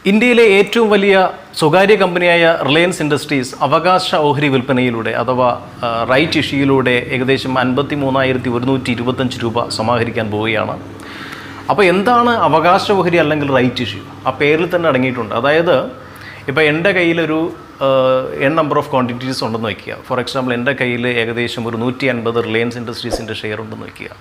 ഇന്ത്യയിലെ ഏറ്റവും വലിയ സ്വകാര്യ കമ്പനിയായ റിലയൻസ് ഇൻഡസ്ട്രീസ് അവകാശ ഓഹരി വിൽപ്പനയിലൂടെ അഥവാ റൈറ്റ് ഇഷ്യൂയിലൂടെ ഏകദേശം 53,125 രൂപ സമാഹരിക്കാൻ പോവുകയാണ്. അപ്പോൾ എന്താണ് അവകാശ ഓഹരി അല്ലെങ്കിൽ റൈറ്റ് ഇഷ്യൂ? ആ പേരിൽ തന്നെ അടങ്ങിയിട്ടുണ്ട്. അതായത് ഇപ്പോൾ എൻ്റെ കയ്യിലൊരു നമ്പർ ഓഫ് ക്വാണ്ടിറ്റീസ് ഉണ്ടെന്ന് വയ്ക്കുക. ഫോർ എക്സാമ്പിൾ എൻ്റെ കയ്യിൽ ഏകദേശം ഒരു 150 റിലയൻസ് ഇൻഡസ്ട്രീസിൻ്റെ ഷെയർ ഉണ്ടെന്ന് വയ്ക്കുക.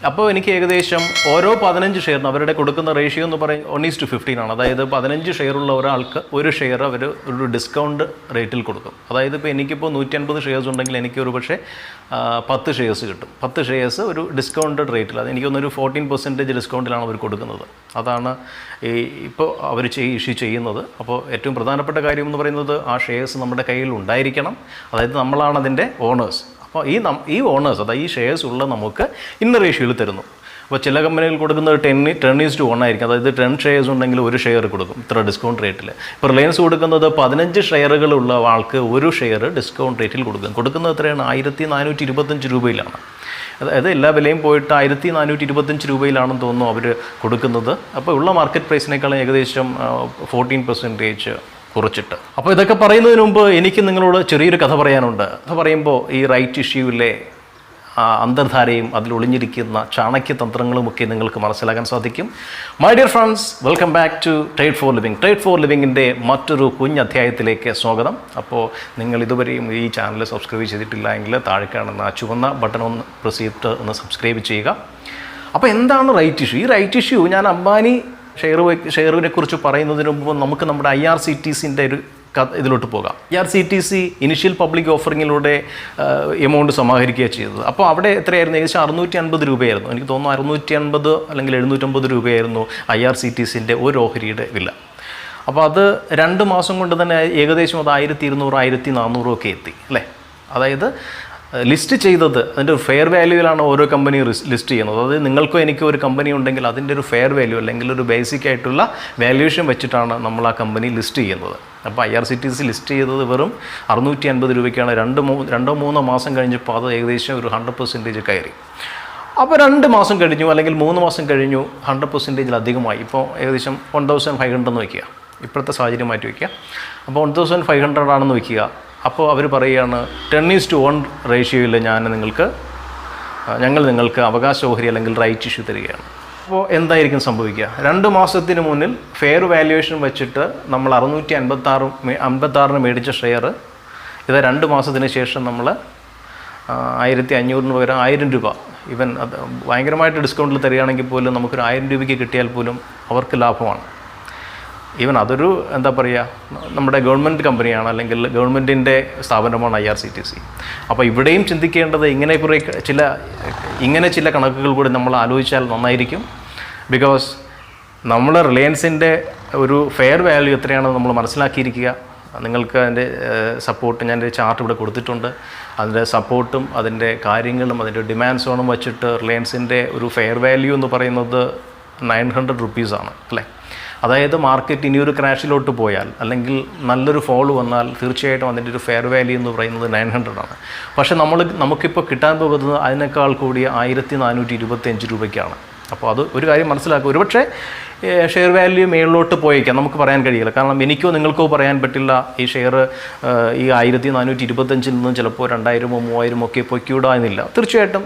അപ്പോൾ എനിക്ക് ഏകദേശം ഓരോ 15 ഷെയറിന് അവരുടെ കൊടുക്കുന്ന റേഷ്യോ എന്ന് പറയും 1:15 ആണ്. അതായത് 15 ഷെയറുള്ള ഒരാൾക്ക് ഒരു ഷെയർ അവർ ഒരു ഡിസ്കൗണ്ട് റേറ്റിൽ കൊടുക്കും. അതായത് ഇപ്പോൾ എനിക്കിപ്പോൾ 150 ഷെയർസ് ഉണ്ടെങ്കിൽ എനിക്ക് ഒരു പക്ഷേ 10 ഷെയർസ് കിട്ടും. 10 ഷെയർസ് ഒരു ഡിസ്കൗണ്ടഡ് റേറ്റിൽ, അത് എനിക്കൊന്നൊരു 14% ഡിസ്കൗണ്ടിലാണ് അവർ കൊടുക്കുന്നത്. അതാണ് ഇപ്പോൾ അവർ ഇഷ്യൂ ചെയ്യുന്നത്. അപ്പോൾ ഏറ്റവും പ്രധാനപ്പെട്ട കാര്യം എന്ന് പറയുന്നത് ആ ഷെയർസ് നമ്മുടെ കയ്യിൽ ഉണ്ടായിരിക്കണം. അതായത് നമ്മളാണ് അതിൻ്റെ ഓണേഴ്സ്. അപ്പോൾ ഈ ഓണേഴ്സ്, അതായത് ഈ ഷെയർസ് ഉള്ള നമുക്ക് ഇന്ന റേഷ്യോയിൽ തരുന്നു. അപ്പോൾ ചില കമ്പനികൾ കൊടുക്കുന്നത് 10:1 ആയിരിക്കും. അതായത് 10 ഷെയർസ് ഉണ്ടെങ്കിൽ ഒരു ഷെയർ കൊടുക്കും ഇത്ര ഡിസ്കൗണ്ട് റേറ്റിൽ. ഇപ്പോൾ റിലയൻസ് കൊടുക്കുന്നത് 15 ഷെയറുകളുള്ള ആൾക്ക് ഒരു ഷെയർ ഡിസ്കൗണ്ട് റേറ്റിൽ കൊടുക്കുന്നത് എത്രയാണ്? 1,425 രൂപയിലാണ്. അതായത് എല്ലാ വിലയും പോയിട്ട് 1,425 രൂപയിലാണെന്ന് തോന്നുന്നു അവർ കൊടുക്കുന്നത്. അപ്പോൾ ഉള്ള മാർക്കറ്റ് പ്രൈസിനേക്കാളും ഏകദേശം 14% കുറച്ചിട്ട്. അപ്പോൾ ഇതൊക്കെ പറയുന്നതിന് മുമ്പ് എനിക്ക് നിങ്ങളോട് ചെറിയൊരു കഥ പറയാനുണ്ട്. കഥ പറയുമ്പോൾ ഈ റൈറ്റ് ഇഷ്യൂവിലെ അന്തർധാരയും അതിലൊളിഞ്ഞിരിക്കുന്ന ചാണക്യതന്ത്രങ്ങളുമൊക്കെ നിങ്ങൾക്ക് മനസ്സിലാക്കാൻ സാധിക്കും. My dear friends, welcome back to Trade for Living. Trade for ലിവിങ്ങിൻ്റെ മറ്റൊരു കുഞ്ഞധ്യായത്തിലേക്ക് സ്വാഗതം. അപ്പോൾ നിങ്ങൾ ഇതുവരെയും ഈ ചാനൽ സബ്സ്ക്രൈബ് ചെയ്തിട്ടില്ല എങ്കിൽ താഴെ കാണുന്ന ആ ചുവന്ന ബട്ടൺ ഒന്ന് പ്രസ് ചെയ്തിട്ട് ഒന്ന് സബ്സ്ക്രൈബ് ചെയ്യുക. അപ്പോൾ എന്താണ് റൈറ്റ് ഇഷ്യൂ? ഈ റൈറ്റ് ഇഷ്യൂ ഞാൻ അംബാനി ഷെയറിനെ കുറിച്ച് പറയുന്നതിന് മുമ്പ് നമുക്ക് നമ്മുടെ IRCTCൻ്റെ ഒരു ഇതിലോട്ട് പോകാം. IRCTC ഇനിഷ്യൽ പബ്ലിക് ഓഫറിങ്ങിലൂടെ എമൗണ്ട് സമാഹരിക്കുകയാണ് ചെയ്തത്. അപ്പോൾ അവിടെ എത്രയായിരുന്നു? ഏകദേശം 650 രൂപയായിരുന്നു. എനിക്ക് തോന്നുന്നു 650 അല്ലെങ്കിൽ 750 രൂപയായിരുന്നു IRCTCൻ്റെ ഒരു ഓഹരിയുടെ വില. അപ്പോൾ അത് 2 മാസം കൊണ്ട് തന്നെ ഏകദേശം അത് 1,200 1,400 ഒക്കെ എത്തി അല്ലേ? അതായത് ലിസ്റ്റ് ചെയ്തത് അതിൻ്റെ ഒരു ഫെയർ വാല്യൂവിലാണ് ഓരോ കമ്പനിയും ലിസ്റ്റ് ചെയ്യുന്നത്. അതായത് നിങ്ങൾക്കോ എനിക്കോ ഒരു കമ്പനി ഉണ്ടെങ്കിൽ അതിൻ്റെ ഒരു ഫെയർ വാല്യൂ അല്ലെങ്കിൽ ഒരു ബേസിക് ആയിട്ടുള്ള വാല്യൂഷൻ വെച്ചിട്ടാണ് നമ്മൾ ആ കമ്പനി ലിസ്റ്റ് ചെയ്യുന്നത്. അപ്പോൾ IRCTC ലിസ്റ്റ് ചെയ്തത് വെറും 650 രൂപയ്ക്കാണ്. 2-3 മാസം കഴിഞ്ഞപ്പോൾ അത് ഏകദേശം ഒരു 100% കയറി. അപ്പോൾ 2 മാസം കഴിഞ്ഞു അല്ലെങ്കിൽ 3 മാസം കഴിഞ്ഞു 100% അധികമായി. ഇപ്പോൾ ഏകദേശം 1,500 എന്ന് വയ്ക്കുക. ഇപ്പോഴത്തെ സാഹചര്യം മാറ്റി വയ്ക്കുക. അപ്പോൾ 1,500 ആണെന്ന് വയ്ക്കുക. അപ്പോൾ അവർ പറയുകയാണ് 10:1 റേഷ്യോയിൽ ഞങ്ങൾ നിങ്ങൾക്ക് അവകാശ ഓഹരി അല്ലെങ്കിൽ റൈറ്റ് ഇഷ്യൂ തരികയാണ്. അപ്പോൾ എന്തായിരിക്കും സംഭവിക്കുക? 2 മാസത്തിന് മുന്നിൽ ഫെയർ വാല്യുവേഷൻ വെച്ചിട്ട് നമ്മൾ 656 മേടിച്ച ഷെയർ ഇത് 2 മാസത്തിന് ശേഷം നമ്മൾ 1,500 പകരം 1,000 രൂപ, ഈവൻ അത് ഭയങ്കരമായിട്ട് ഡിസ്കൗണ്ടിൽ തരികയാണെങ്കിൽ പോലും നമുക്കൊരു 1,000 രൂപയ്ക്ക് കിട്ടിയാൽ പോലും അവർക്ക് ലാഭമാണ്. ഈവൻ അതൊരു എന്താ പറയുക, നമ്മുടെ ഗവൺമെൻറ് കമ്പനിയാണ് അല്ലെങ്കിൽ ഗവൺമെൻറ്റിൻ്റെ സ്ഥാപനമാണ് IRCTC. അപ്പോൾ ഇവിടെയും ചിന്തിക്കേണ്ടത് ഇങ്ങനെ ചില കണക്കുകൾ കൂടി നമ്മൾ ആലോചിച്ചാൽ നന്നായിരിക്കും. ബിക്കോസ് നമ്മൾ റിലയൻസിൻ്റെ ഒരു ഫെയർ വാല്യൂ എത്രയാണെന്ന് നമ്മൾ മനസ്സിലാക്കിയിരിക്കുക. നിങ്ങൾക്ക് അതിൻ്റെ സപ്പോർട്ട് ഞാൻ ചാർട്ട് ഇവിടെ കൊടുത്തിട്ടുണ്ട്. അതിൻ്റെ സപ്പോർട്ടും അതിൻ്റെ കാര്യങ്ങളും അതിൻ്റെ ഡിമാൻഡ് സോണും വച്ചിട്ട് റിലയൻസിൻ്റെ ഒരു ഫെയർ വാല്യൂ എന്ന് പറയുന്നത് 900 റുപ്പീസാണ് അല്ലേ? അതായത് മാർക്കറ്റ് ഇനിയൊരു ക്രാഷിലോട്ട് പോയാൽ അല്ലെങ്കിൽ നല്ലൊരു ഫോൾ വന്നാൽ തീർച്ചയായിട്ടും അതിൻ്റെ ഒരു ഫെയർ വാല്യൂ എന്ന് പറയുന്നത് 900 ആണ്. പക്ഷേ നമുക്കിപ്പോൾ കിട്ടാൻ പോകുന്നത് അതിനേക്കാൾ കൂടിയ 1,425 രൂപയ്ക്കാണ്. അപ്പോൾ അത് ഒരു കാര്യം മനസ്സിലാക്കുക. ഒരുപക്ഷെ ഷെയർ വാല്യൂ മേളിലോട്ട് പോയേക്കാം, നമുക്ക് പറയാൻ കഴിയില്ല. കാരണം എനിക്കോ നിങ്ങൾക്കോ പറയാൻ പറ്റില്ല ഈ ഷെയർ ഈ 1,425 നിന്നും ചിലപ്പോൾ 2,000 3,000 ഒക്കെ പൊയ്ക്കൂടാന്നില്ല. തീർച്ചയായിട്ടും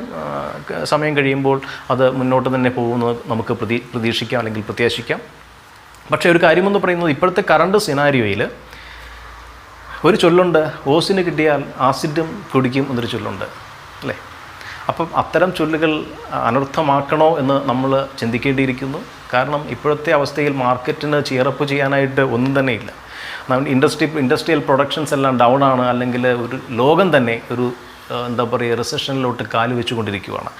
സമയം കഴിയുമ്പോൾ അത് മുന്നോട്ട് തന്നെ പോകുന്നത് നമുക്ക് പ്രതീക്ഷിക്കാം അല്ലെങ്കിൽ പ്രത്യാശിക്കാം. പക്ഷേ ഒരു കാര്യമെന്ന് പറയുന്നത് ഇപ്പോഴത്തെ കറണ്ട് സിനാരിയോയിൽ ഒരു ചൊല്ലുണ്ട്, ഓസിന് കിട്ടിയാൽ ആസിഡും കുടിക്കും എന്നൊരു ചൊല്ലുണ്ട് അല്ലേ? അപ്പം അത്തരം ചൊല്ലുകൾ അനർത്ഥമാക്കണോ എന്ന് നമ്മൾ ചിന്തിക്കേണ്ടിയിരിക്കുന്നു. കാരണം ഇപ്പോഴത്തെ അവസ്ഥയിൽ മാർക്കറ്റിന് ചിയറപ്പ് ചെയ്യാനായിട്ട് ഒന്നും തന്നെ ഇല്ല. ഇൻഡസ്ട്രിയൽ പ്രൊഡക്ഷൻസ് എല്ലാം ഡൗൺ ആണ്. അല്ലെങ്കിൽ ഒരു ലോകം തന്നെ ഒരു എന്താ പറയുക റിസഷനിലോട്ട് കാല് വെച്ചുകൊണ്ടിരിക്കുകയാണ്.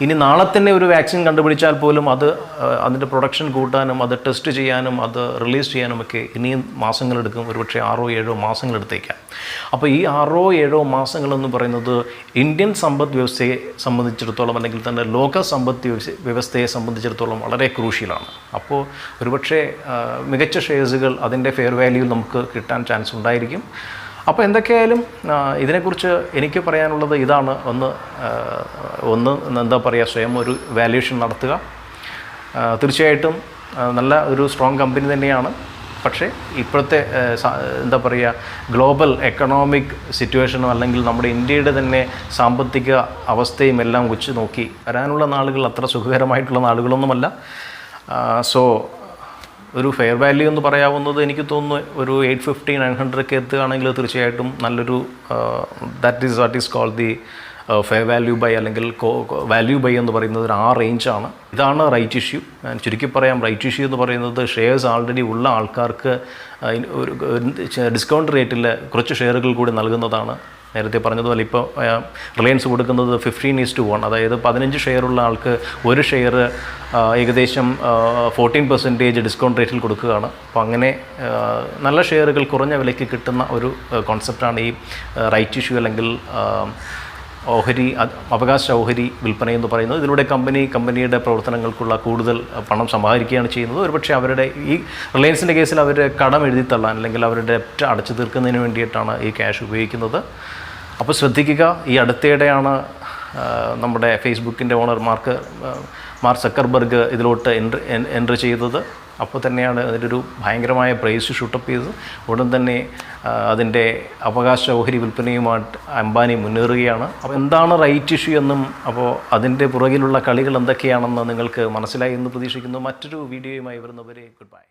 ഇനി നാളെ തന്നെ ഒരു വാക്സിൻ കണ്ടുപിടിച്ചാൽ പോലും അതിൻ്റെ പ്രൊഡക്ഷൻ കൂട്ടാനും അത് ടെസ്റ്റ് ചെയ്യാനും അത് റിലീസ് ചെയ്യാനുമൊക്കെ ഇനിയും മാസങ്ങളെടുക്കും. ഒരുപക്ഷെ 6-7 മാസങ്ങളെടുത്തേക്കാം. അപ്പോൾ ഈ 6-7 മാസങ്ങളെന്ന് പറയുന്നത് ഇന്ത്യൻ സമ്പദ് വ്യവസ്ഥയെ സംബന്ധിച്ചിടത്തോളം അല്ലെങ്കിൽ തന്നെ ലോക സമ്പദ് വ്യവസ്ഥയെ സംബന്ധിച്ചിടത്തോളം വളരെ ക്രൂഷ്യലാണ്. അപ്പോൾ ഒരുപക്ഷെ മികച്ച ഷെയർസുകൾ അതിൻ്റെ ഫെയർ വാല്യൂവിൽ നമുക്ക് കിട്ടാൻ ചാൻസ് ഉണ്ടായിരിക്കും. അപ്പോൾ എന്തൊക്കെയായാലും ഇതിനെക്കുറിച്ച് എനിക്ക് പറയാനുള്ളത് ഇതാണ്. ഒന്ന് എന്താ പറയുക, സ്വയം ഒരു വാല്യുവേഷൻ നടത്തുക. തീർച്ചയായിട്ടും നല്ല ഒരു സ്ട്രോങ് കമ്പനി തന്നെയാണ്. പക്ഷേ ഇപ്പോഴത്തെ എന്താ പറയുക ഗ്ലോബൽ എക്കണോമിക് സിറ്റുവേഷനും അല്ലെങ്കിൽ നമ്മുടെ ഇന്ത്യയുടെ തന്നെ സാമ്പത്തിക അവസ്ഥയും എല്ലാം വെച്ച് നോക്കി വരാനുള്ള നാളുകൾ അത്ര സുഖകരമായിട്ടുള്ള നാളുകളൊന്നുമല്ല. സോ ഒരു ഫെയർ വാല്യൂ എന്ന് പറയാവുന്നത് എനിക്ക് തോന്നുന്നു ഒരു 850-900 എത്തുകയാണെങ്കിൽ തീർച്ചയായിട്ടും നല്ലൊരു what is called the fair value buy അല്ലെങ്കിൽ വാല്യൂ ബൈ എന്ന് പറയുന്നത് ഒരു ആ റേഞ്ചാണ്. ഇതാണ് റൈറ്റ് ഇഷ്യൂ. ഞാൻ ചുരുക്കി പറയാം, റൈറ്റ് ഇഷ്യൂ എന്ന് പറയുന്നത് ഷെയർസ് ആൾറെഡി ഉള്ള ആൾക്കാർക്ക് ഒരു ഡിസ്കൗണ്ട് റേറ്റിൽ കുറച്ച് ഷെയറുകൾ കൂടി നൽകുന്നതാണ്. നേരത്തെ പറഞ്ഞതുപോലെ ഇപ്പോൾ റിലയൻസ് കൊടുക്കുന്നത് 15:1, അതായത് 15 ഷെയറുള്ള ആൾക്ക് ഒരു ഷെയർ ഏകദേശം 14% ഡിസ്കൗണ്ട് റേറ്റിൽ കൊടുക്കുകയാണ്. അപ്പോൾ അങ്ങനെ നല്ല ഷെയറുകൾ കുറഞ്ഞ വിലയ്ക്ക് കിട്ടുന്ന ഒരു കോൺസെപ്റ്റാണ് ഈ റൈറ്റ് ഇഷ്യൂ അല്ലെങ്കിൽ അവകാശ ഓഹരി വിൽപ്പന എന്ന് പറയുന്നത്. ഇതിലൂടെ കമ്പനിയുടെ പ്രവർത്തനങ്ങൾക്കുള്ള കൂടുതൽ പണം സമാഹരിക്കുകയാണ് ചെയ്യുന്നത്. ഒരുപക്ഷെ അവരുടെ ഈ റിലയൻസിൻ്റെ കേസിൽ അവർ കടം എഴുതിത്തള്ളാൻ അല്ലെങ്കിൽ അവരുടെ ഡെപ്റ്റ് അടച്ചു തീർക്കുന്നതിന് വേണ്ടിയിട്ടാണ് ഈ ക്യാഷ് ഉപയോഗിക്കുന്നത്. അപ്പോൾ ശ്രദ്ധിക്കുക, ഈ അടുത്തിടെയാണ് നമ്മുടെ ഫേസ്ബുക്കിൻ്റെ ഓണർ മാർക്ക് സക്കർബർഗ് ഇതിലോട്ട് എൻട്രി ചെയ്തത്. അപ്പോൾ തന്നെയാണ് അതിൻ്റെ ഒരു ഭയങ്കരമായ പ്രൈസ് ഷൂട്ടപ്പ് ചെയ്തത്. ഉടൻ തന്നെ അതിൻ്റെ അവകാശ ഓഹരി വിൽപ്പനയുമായിട്ട് അംബാനി മുന്നേറുകയാണ്. അപ്പോൾ എന്താണ് റൈറ്റ് ഇഷ്യൂ എന്നും അപ്പോൾ അതിൻ്റെ പുറകിലുള്ള കളികൾ എന്തൊക്കെയാണെന്ന് നിങ്ങൾക്ക് മനസ്സിലായി എന്ന് പ്രതീക്ഷിക്കുന്നു. മറ്റൊരു വീഡിയോയുമായി വരുന്നവരെ ഗുഡ് ബൈ.